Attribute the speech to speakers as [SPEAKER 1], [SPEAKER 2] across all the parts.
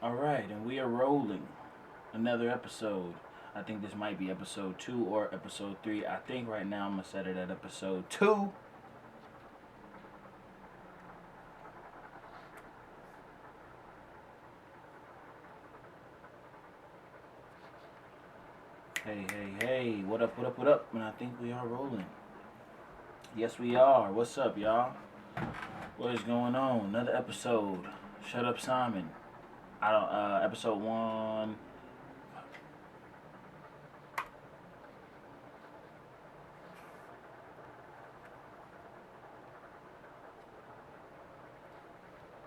[SPEAKER 1] All right, and we are rolling. Another episode. I think this might be episode 2 or episode 3. I think right now I'm going to set it at episode 2. Hey, hey, hey. What up, what up, what up? And I think we are rolling. Yes, we are. What's up, y'all? What is going on? Another episode. Shut up, Simon. I don't, episode 1.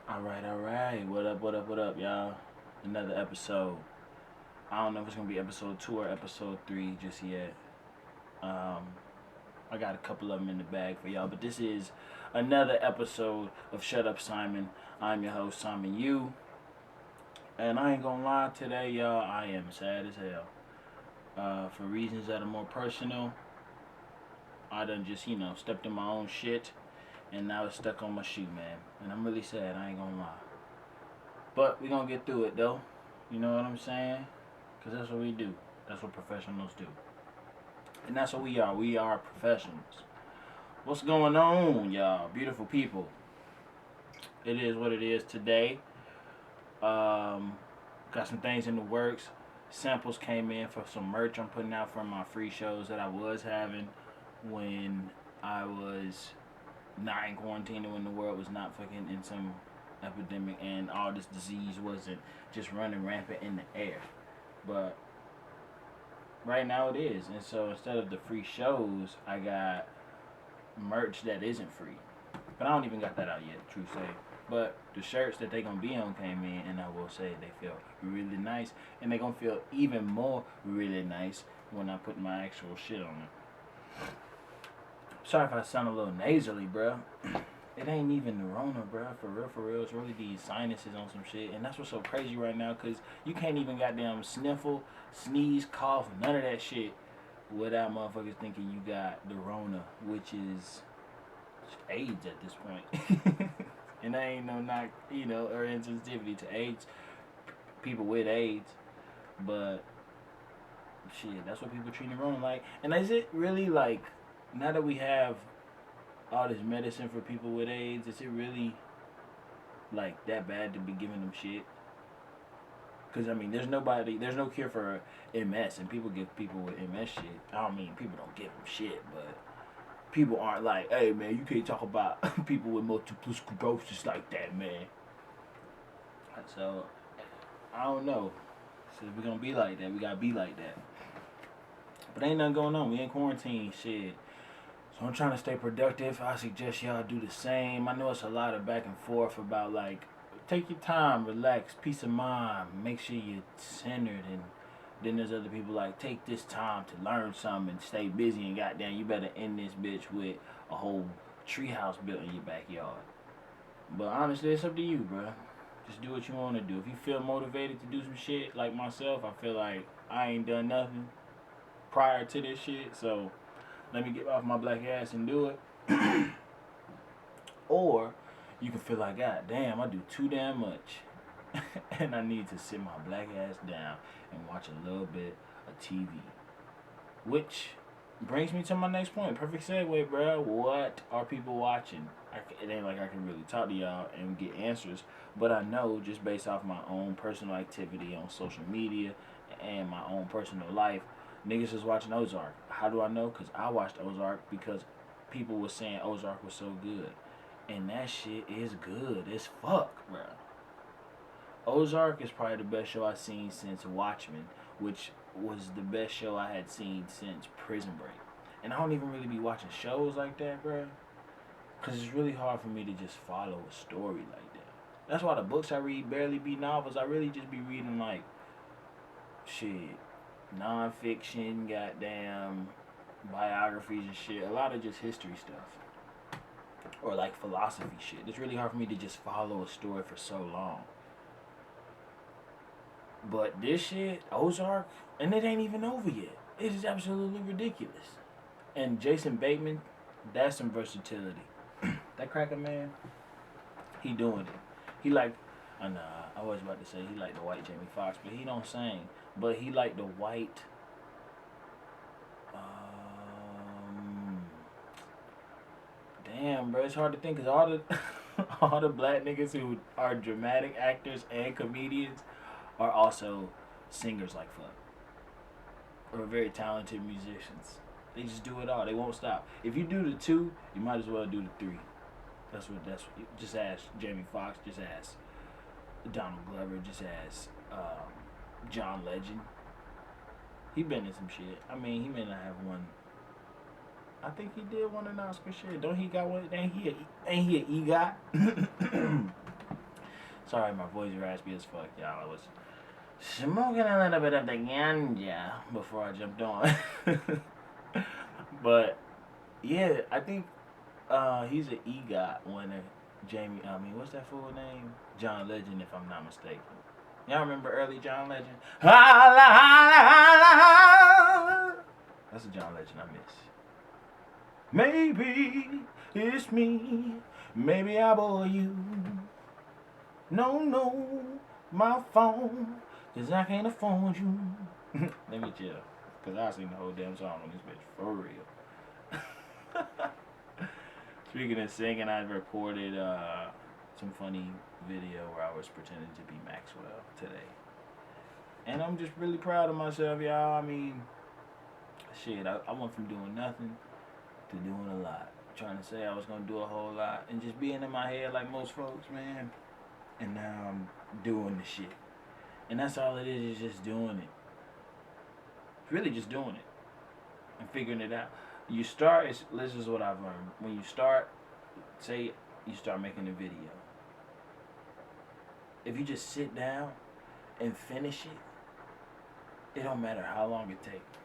[SPEAKER 1] All right, all right. What up, what up, what up, y'all? Another episode. I don't know if it's gonna be episode 2 or episode 3 just yet. Um, I got a couple of them in the bag for y'all, but this is another episode of Shut Up Simon. I'm your host Simon Yu, and I ain't gonna lie today, y'all. I am sad as hell. For reasons that are more personal, I done just stepped in my own shit, and now it's stuck on my shoe, man. And I'm really sad. I ain't gonna lie, but we gonna get through it though. You know what I'm saying? Cause that's what we do. That's what professionals do. And that's what we are. We are professionals. What's going on, y'all? Beautiful people. It is what it is today. Got some things in the works. Samples came in for some merch I'm putting out from my free shows that I was having when I was not in quarantine and when the world was not fucking in some epidemic and all this disease wasn't just running rampant in the air. But right now it is. And so instead of the free shows, I got merch that isn't free. But I don't even got that out yet, true say. But the shirts that they gonna be on came in, and I will say they feel really nice, and they gonna feel even more really nice when I put my actual shit on them. Sorry if I sound a little nasally, bro. It ain't even the Rona, bro. For real, for real. It's really these sinuses on some shit, and that's what's so crazy right now, cause you can't even goddamn sniffle, sneeze, cough, none of that shit without motherfuckers thinking you got the Rona, which is AIDS at this point. And I ain't no knock, or insensitivity to AIDS, people with AIDS, but shit, that's what people treat the Rona like. And is it really like, now that we have all this medicine for people with AIDS, is it really like that bad to be giving them shit? Because I mean, there's no cure for MS, and people give people with MS shit. I don't mean people don't give them shit, but people aren't like, hey man, you can't talk about people with multiple sclerosis like that, man. So I don't know. So if we're gonna be like that, we gotta be like that. But ain't nothing going on. We in quarantine, shit. So I'm trying to stay productive. I suggest y'all do the same. I know it's a lot of back and forth about like, take your time, relax, peace of mind, make sure you're centered, and then there's other people like, take this time to learn something and stay busy, and goddamn, you better end this bitch with a whole treehouse built in your backyard. But honestly, it's up to you, bro. Just do what you want to do. If you feel motivated to do some shit like myself, I feel like I ain't done nothing prior to this shit, so let me get off my black ass and do it. Or you can feel like, God damn, I do too damn much. And I need to sit my black ass down and watch a little bit of TV. Which brings me to my next point. Perfect segue, bro. What are people watching? It ain't like I can really talk to y'all and get answers, but I know just based off my own personal activity on social media and my own personal life, niggas is watching Ozark. How do I know? Because I watched Ozark because people were saying Ozark was so good. And that shit is good as fuck, bro. Ozark is probably the best show I've seen since Watchmen, which was the best show I had seen since Prison Break. And I don't even really be watching shows like that, bro. Because it's really hard for me to just follow a story like that. That's why the books I read barely be novels. I really just be reading, like, shit, nonfiction, goddamn, biographies and shit. A lot of just history stuff. Or, like, philosophy shit. It's really hard for me to just follow a story for so long. But this shit, Ozark, and it ain't even over yet. It is absolutely ridiculous. And Jason Bateman, that's some versatility. That cracker man, he doing it. He like, And I was about to say he like the white Jamie Foxx, but he don't sing. But he like the white. Um, Damn, bro, it's hard to think because all the all the black niggas who are dramatic actors and comedians are also singers like fuck or very talented musicians. They just do it all. They won't stop. If you do the two, you might as well do the three. That's what. Just ask Jamie Foxx. Just ask Donald Glover. Just ask John Legend. He been in some shit. I mean, he may not have one. I think he did win an Oscar shit. Don't he got one? Ain't he an EGOT? Sorry, my voice raspy as fuck, y'all. I was smoking a little bit of the ganja before I jumped on. But yeah, I think he's an EGOT winner. What's that fool name? John Legend, if I'm not mistaken. Y'all remember early John Legend? That's a John Legend I miss. Maybe it's me. Maybe I bore you. No, my phone. Cause I can't afford you. Let me chill. Cause I sing the whole damn song on this bitch. For real. Speaking of singing, I recorded some funny video where I was pretending to be Maxwell today. And I'm just really proud of myself, y'all. I mean, shit, I went from doing nothing to doing a lot. Trying to say I was gonna do a whole lot and just being in my head like most folks, man. And now I'm doing the shit. And that's all it is just doing it. It's really just doing it and figuring it out. You start, this is what I've learned. When you start, say you start making a video. If you just sit down and finish it, it don't matter how long it takes.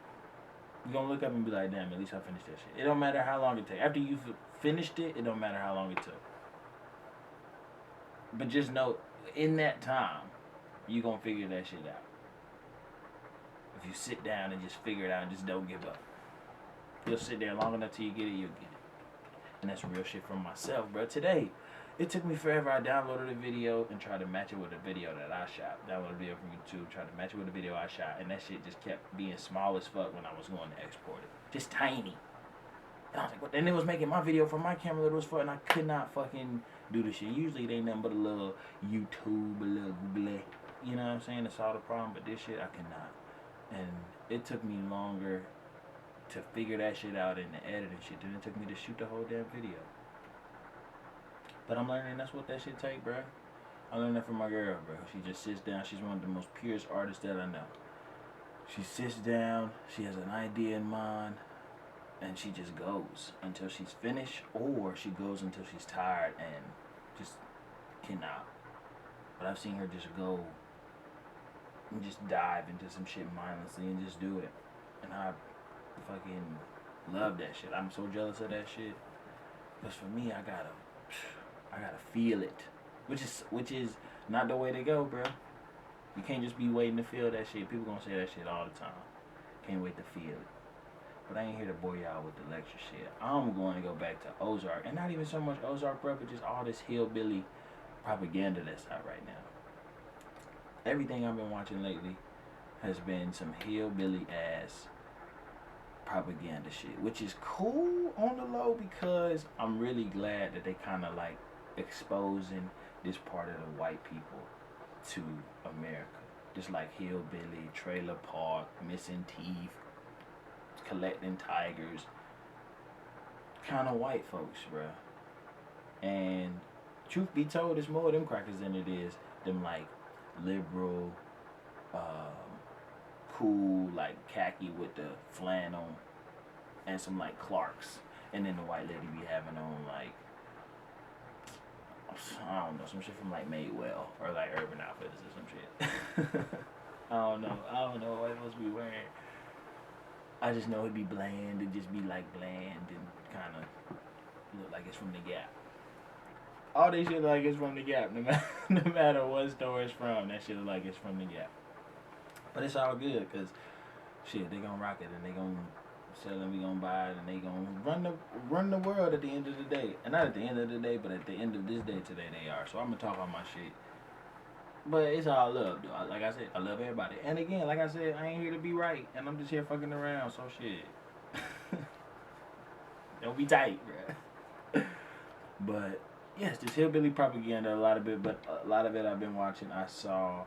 [SPEAKER 1] You're going to look up and be like, damn, at least I finished that shit. It don't matter how long it takes. After you've finished it, it don't matter how long it took. But just know, in that time, you're going to figure that shit out. If you sit down and just figure it out and just don't give up. You'll sit there long enough till you get it, you'll get it. And that's real shit from myself, bro. Today, it took me forever. I downloaded a video and tried to match it with a video that I shot. Downloaded a video from YouTube, tried to match it with a video I shot. And that shit just kept being small as fuck when I was going to export it. Just tiny. And I was like, what? And it was making my video from my camera little as fuck, and I could not fucking do the shit. Usually it ain't nothing but a little YouTube, a little Google. You know what I'm saying? That's all the problem. But this shit, I cannot. And it took me longer to figure that shit out and to edit and shit than it took me to shoot the whole damn video. But I'm learning that's what that shit take, bro. I learned that from my girl, bro. She just sits down. She's one of the most purest artists that I know. She sits down. She has an idea in mind. And she just goes until she's finished, or she goes until she's tired and just cannot. But I've seen her just go and just dive into some shit mindlessly and just do it. And I fucking love that shit. I'm so jealous of that shit. Because for me, I gotta feel it. Which is not the way to go, bro. You can't just be waiting to feel that shit. People gonna say that shit all the time. Can't wait to feel it. But I ain't here to bore y'all with the lecture shit. I'm going to go back to Ozark. And not even so much Ozark, bro, but just all this hillbilly propaganda that's out right now. Everything I've been watching lately has been some hillbilly ass propaganda shit. Which is cool on the low because I'm really glad that they kind of like exposing this part of the white people to America. Just like hillbilly, trailer park, missing teeth, collecting tigers, kind of white folks, bro. And truth be told, it's more of them crackers than it is them like liberal, cool, like khaki with the flannel and some like Clarks, and then the white lady be having on like, I don't know, some shit from like Madewell or like Urban Outfitters or some shit. I don't know what else be wearing. I just know it'd be bland. It'd just be like bland and kind of look like it's from the Gap. All this shit like it's from the Gap. No matter what store it's from, that shit look like it's from the Gap. But it's all good because shit, they gonna rock it and they gonna sell it. We gonna buy it and they gonna run the world at the end of the day. And not at the end of the day, but at the end of this day today they are. So I'm gonna talk on my shit But it's all love, though. Like I said, I love everybody. And again, like I said, I ain't here to be right, and I'm just here fucking around. So shit, don't be tight, bruh. But yes, this hillbilly propaganda, a lot of it. But a lot of it I've been watching. I saw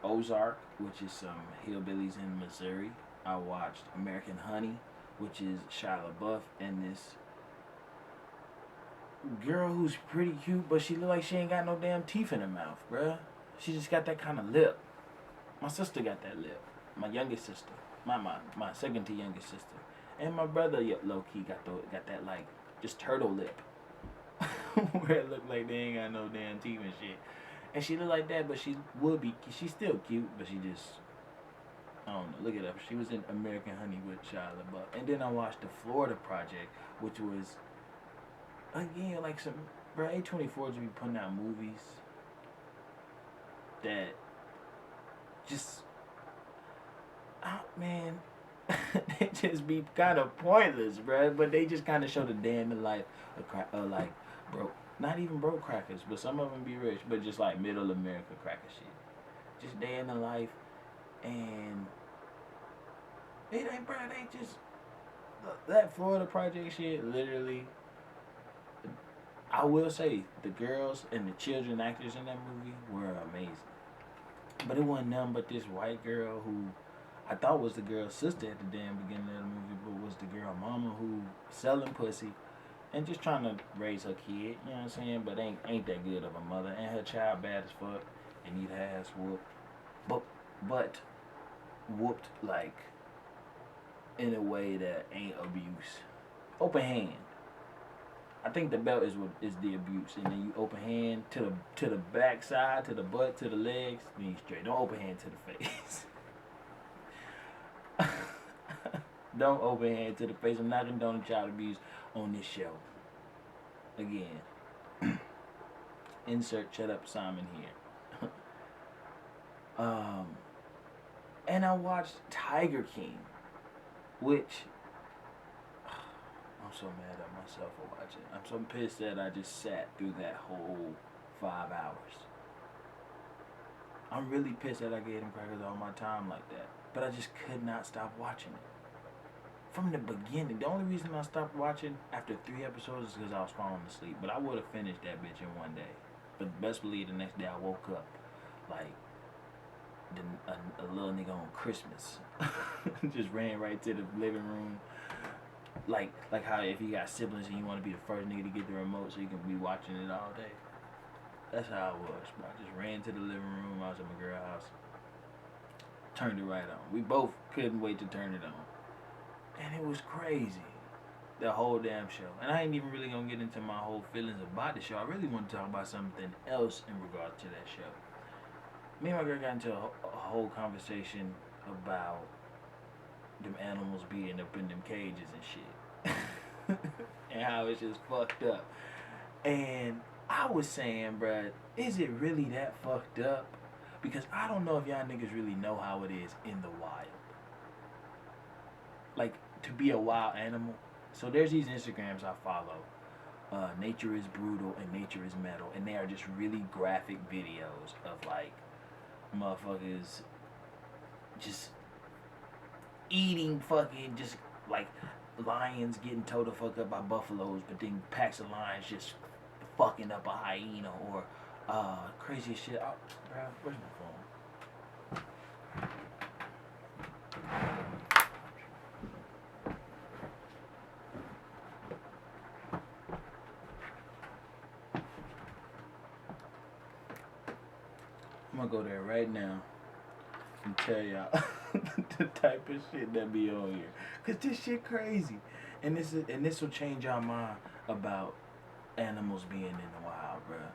[SPEAKER 1] Ozark, which is some hillbillies in Missouri. I watched American Honey, which is Shia LaBeouf and this girl who's pretty cute, but she look like she ain't got no damn teeth in her mouth, bruh. She just got that kind of lip. My sister got that lip. My youngest sister. My second to youngest sister. And my brother low key got that like just turtle lip. Where it look like they ain't got no damn teeth and shit. And she look like that, but she would be she's still cute, but she just I don't know, look it up. She was in American Honey with Shia LaBeouf. And then I watched the Florida Project, which was again like some bro A24 just be putting out movies that just man they just be kind of pointless, bro. But they just kind of show the day in the life of like broke, not even broke crackers, but some of them be rich, but just like middle America cracker shit. Just day in the life, and it ain't, bro. They just that Florida Project shit. Literally, I will say the girls and the children actors in that movie were amazing. But it wasn't nothing but this white girl who I thought was the girl's sister at the damn beginning of the movie, but was the girl mama who selling pussy and just trying to raise her kid, you know what I'm saying? But ain't that good of a mother. And her child bad as fuck and need her ass whooped. But whooped like in a way that ain't abuse. Open hand. I think the belt is what is the abuse, and then you open hand to the back side, to the butt, to the legs, then you straight. Don't open hand to the face. Don't open hand to the face. I'm not condoning child abuse on this show. Again, insert shut up Simon here. And I watched Tiger King, which I'm so mad at myself for watching. I'm so pissed that I just sat through that whole 5 hours. I'm really pissed that I gave them crackers all my time like that. But I just could not stop watching it. From the beginning. The only reason I stopped watching after 3 episodes is because I was falling asleep. But I would have finished that bitch in one day. But best believe the next day I woke up like a little nigga on Christmas. Just ran right to the living room. Like how if you got siblings and you want to be the first nigga to get the remote so you can be watching it all day. That's how I was, bro. I just ran to the living room. I was at my girl's house. Turned it right on. We both couldn't wait to turn it on. And it was crazy. The whole damn show. And I ain't even really gonna get into my whole feelings about the show. I really want to talk about something else in regard to that show. Me and my girl got into a whole conversation about them animals being up in them cages and shit. And how it's just fucked up. And I was saying, bruh, is it really that fucked up? Because I don't know if y'all niggas really know how it is in the wild. Like, to be a wild animal. So there's these Instagrams I follow. Nature is Brutal and Nature is Metal. And they are just really graphic videos of, like, motherfuckers just eating fucking, just, like, lions getting towed the fuck up by buffaloes. But then packs of lions just fucking up a hyena or crazy shit. Oh, bro, where's my phone? I'm gonna go there right now and tell y'all the type of shit that be on here. Cause this shit crazy. And this will change y'all mind about animals being in the wild, bruh.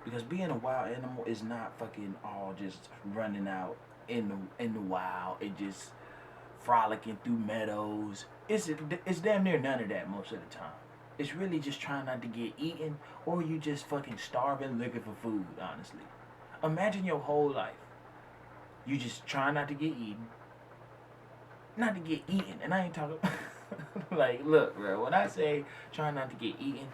[SPEAKER 1] Because being a wild animal is not fucking all just running out in the wild and just frolicking through meadows. It's damn near none of that most of the time. It's really just trying not to get eaten, or you just fucking starving looking for food, honestly. Imagine your whole life. You just try not to get eaten. Not to get eaten. And I ain't talking like, look, bro, when I say try not to get eaten,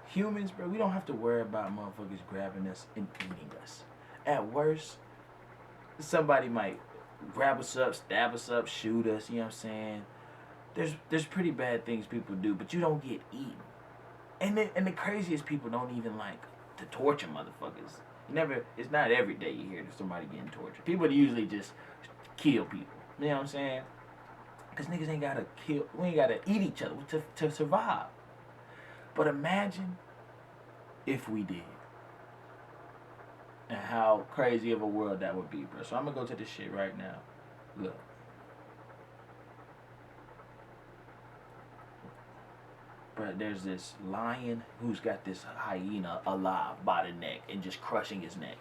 [SPEAKER 1] humans, bro, we don't have to worry about motherfuckers grabbing us and eating us. at worst, somebody might grab us up, stab us up, shoot us. You know what I'm saying? There's pretty bad things people do, but you don't get eaten. And the craziest people don't even like to torture motherfuckers. It's not every day you hear somebody getting tortured. People usually just kill people. You know what I'm saying? Because niggas ain't gotta kill, we ain't gotta eat each other to survive. But imagine if we did. And how crazy of a world that would be, bro. So I'm gonna go to this shit right now. Look. Bro, there's this lion who's got this hyena alive by the neck and just crushing his neck.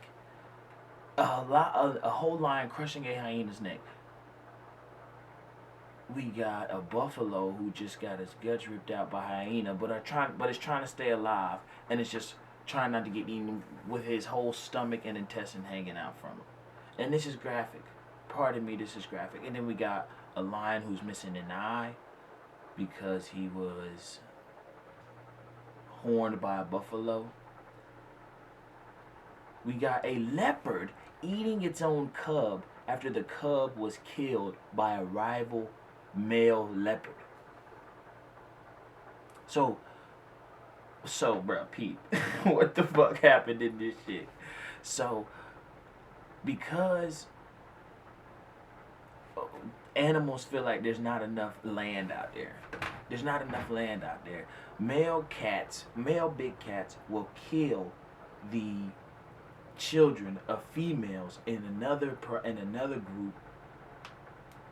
[SPEAKER 1] A whole lion crushing a hyena's neck. We got a buffalo who just got his guts ripped out by a hyena, but it's trying to stay alive, and it's just trying not to get eaten with his whole stomach and intestine hanging out from him. And this is graphic. Pardon me, this is graphic. And then we got a lion who's missing an eye because he was horned by a buffalo. We got a leopard eating its own cub after the cub was killed by a rival male leopard. So, bro, Pete, what the fuck happened in this shit? So, because animals feel like there's not enough land out there. There's not enough land out there. Male big cats will kill the children of females in another group,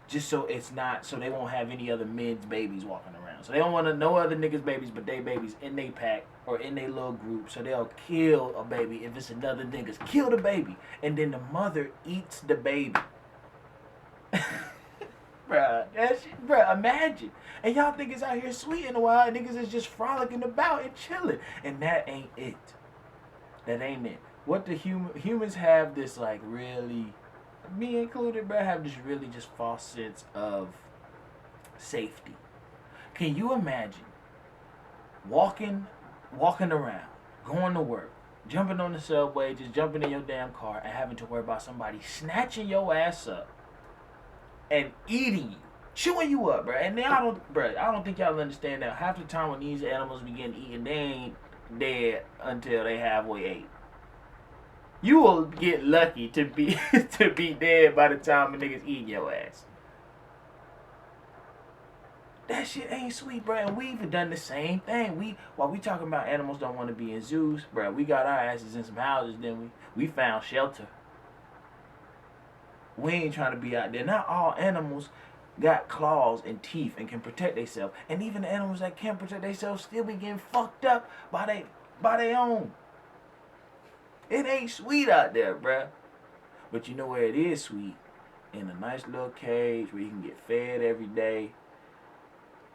[SPEAKER 1] just so they won't have any other men's babies walking around. So they don't want no other niggas' babies but they babies in they pack or in they little group. So they'll kill a baby if it's another niggas. Kill the baby, and then the mother eats the baby. Bruh, imagine. And y'all think it's out here sweet in a while, and niggas is just frolicking about and chilling. And that ain't it. That ain't it. What the humans have this like really, me included, bruh, have this really just false sense of safety. Can you imagine walking around, going to work, jumping on the subway, just jumping in your damn car and having to worry about somebody snatching your ass up and eating you, chewing you up, bro? And I don't think y'all understand that. Half the time when these animals be getting eaten, they ain't dead until they halfway ate. You will get lucky to be dead by the time a nigga's eating your ass. That shit ain't sweet, bro. And we've done the same thing. While we talking about animals don't want to be in zoos, bro, we got our asses in some houses, didn't we? We found shelter. We ain't trying to be out there. Not all animals got claws and teeth and can protect themselves. And even the animals that can't protect themselves still be getting fucked up by their own. It ain't sweet out there, bruh. But you know where it is sweet? In a nice little cage where you can get fed every day.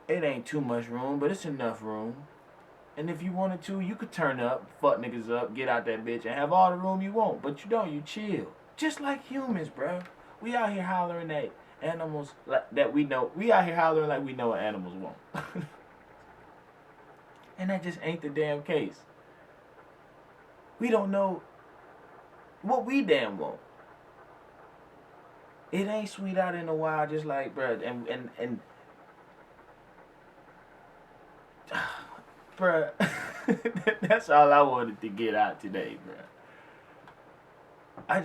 [SPEAKER 1] It ain't too much room, but it's enough room. And if you wanted to, you could turn up, fuck niggas up, get out that bitch, and have all the room you want. But you don't, you chill. Just like humans, bruh. We out here hollering at animals that we know. We out here hollering like we know what animals want. And that just ain't the damn case. We don't know what we damn want. It ain't sweet out in the wild, just like, bruh, and bruh, that's all I wanted to get out today, bruh.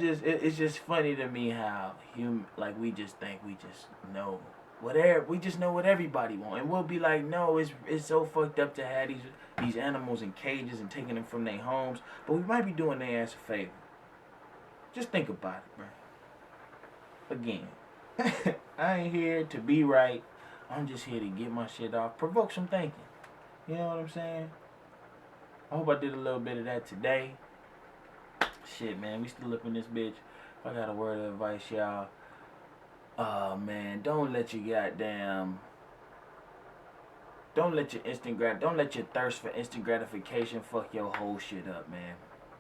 [SPEAKER 1] It's just funny to me how we just think we just know whatever, we just know what everybody want, and we'll be like, no, it's so fucked up to have these animals in cages and taking them from their homes, but we might be doing their ass a favor. Just think about it, bro. Again, I ain't here to be right. I'm just here to get my shit off, provoke some thinking. You know what I'm saying? I hope I did a little bit of that today. Shit, man, we still up in this bitch. If I got a word of advice, y'all, man, don't let your thirst for instant gratification fuck your whole shit up, man.